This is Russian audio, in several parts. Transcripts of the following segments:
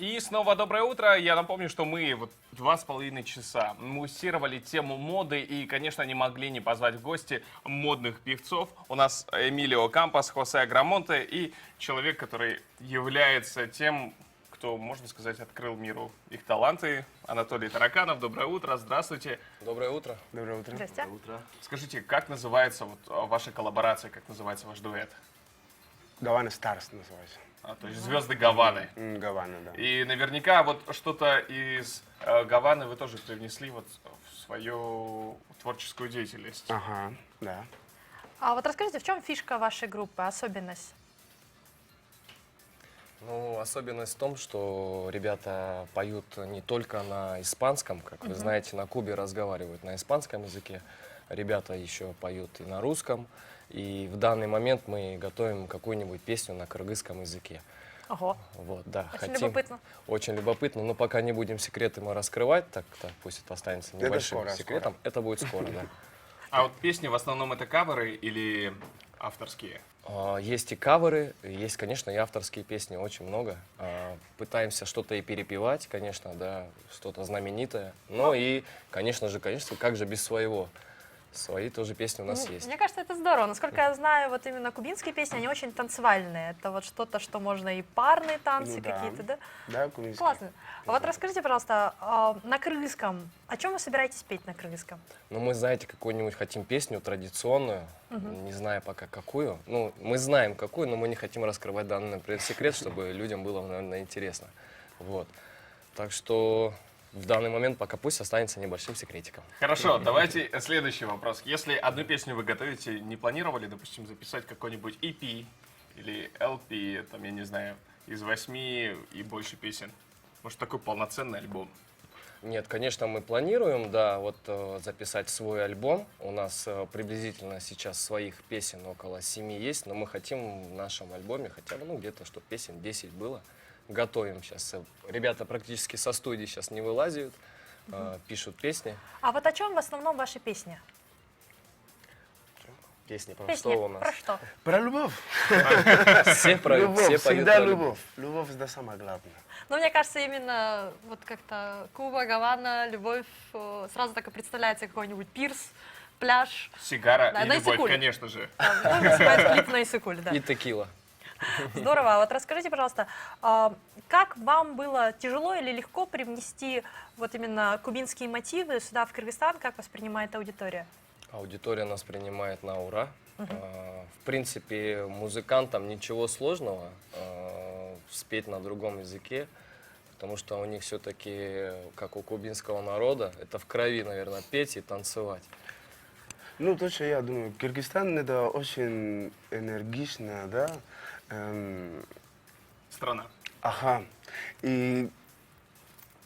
И снова доброе утро. Я напомню, что мы вот 2,5 часа муссировали тему моды и, конечно, не могли не позвать в гости модных певцов. У нас Эмилио Кампос, Хосе Аграмонте и человек, который является тем, кто, можно сказать, открыл миру их таланты. Анатолий Тараканов. Доброе утро, здравствуйте. Доброе утро. Доброе утро. Здрасте. Доброе утро. Скажите, как называется вот ваша коллаборация, как называется ваш дуэт? Гавана Старс называется. То есть «Звезды Гаваны». Гавана, да. И наверняка вот что-то из Гаваны вы тоже привнесли вот в свою творческую деятельность. Ага, да. А вот расскажите, в чем фишка вашей группы, особенность? Ну, особенность в том, что ребята поют не только на испанском, как вы знаете, на Кубе разговаривают на испанском языке. Ребята еще поют и на русском. И в данный момент мы готовим какую-нибудь песню на кыргызском языке. Ого, Вот, да, очень любопытно. Очень любопытно, но пока не будем секреты мы раскрывать, так пусть это останется Это небольшим скоро, секретом. Это будет скоро, да. А вот песни в основном это каверы или авторские? Есть и каверы, есть, конечно, и авторские песни, очень много. Пытаемся что-то и перепевать, конечно, да, что-то знаменитое. Но и, конечно, как же без своего. Свои тоже песни у нас есть. Мне кажется, это здорово. Насколько я знаю, вот именно кубинские песни, они очень танцевальные. Это вот что-то, что можно и парные танцы Ну да. какие-то, да? Да, кубинский. Классно. А вот расскажите, пожалуйста, на кыргызском, о чем вы собираетесь петь на кыргызском? Ну, мы, знаете, какую-нибудь хотим песню традиционную, не зная пока какую. Ну, мы знаем какую, но мы не хотим раскрывать данный, например, секрет, чтобы людям было, наверное, интересно. Вот. Так что в данный момент пока пусть останется небольшим секретиком. Хорошо, давайте следующий вопрос. Если одну песню вы готовите, не планировали, допустим, записать какой-нибудь EP или LP, там, я не знаю, из 8 и больше песен? Может, такой полноценный альбом? Нет, конечно, мы планируем, да, вот записать свой альбом. У нас приблизительно сейчас своих песен около 7 есть, но мы хотим в нашем альбоме хотя бы, ну, где-то, чтобы песен 10 было. Готовим сейчас. Ребята практически со студии сейчас не вылазят, пишут песни. А вот о чем в основном ваши песни? Песни про Песни что у нас? про что? Про любовь. Все Любовь, поют всегда про любовь. Любовь это самое главное. Ну, мне кажется, именно вот как-то Куба, Гавана, любовь, сразу так и представляется какой-нибудь пирс, пляж. Сигара Да, и на любовь, Иссык-Куле. конечно же. Можно снимать клип на Иссык-Куле, да. И текила. Здорово. А вот расскажите, пожалуйста, как вам было тяжело или легко привнести вот именно кубинские мотивы сюда, в Кыргызстан? Как воспринимает аудитория? Аудитория нас принимает на ура. В принципе, музыкантам ничего сложного спеть на другом языке, потому что у них все-таки, как у кубинского народа, это в крови, наверное, петь и танцевать. Ну, точно, я думаю, Кыргызстан это очень энергично, да. Страна. Ага. И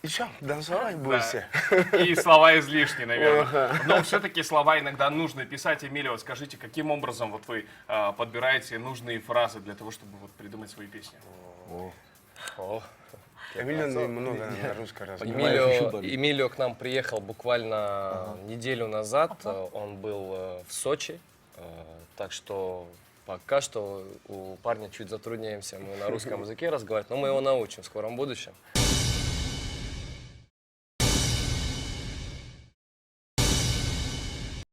что, танцевать будете? И слова излишни, наверное. Но все-таки слова иногда нужно писать. Эмилио, скажите, каким образом вот вы подбираете нужные фразы для того, чтобы вот придумать свои песни? О, Эмилио немного на русском разговаривает. Эмилио к нам приехал буквально неделю назад. Он был в Сочи, так что пока что у парня чуть затрудняемся мы на русском языке разговаривать, но мы его научим в скором будущем.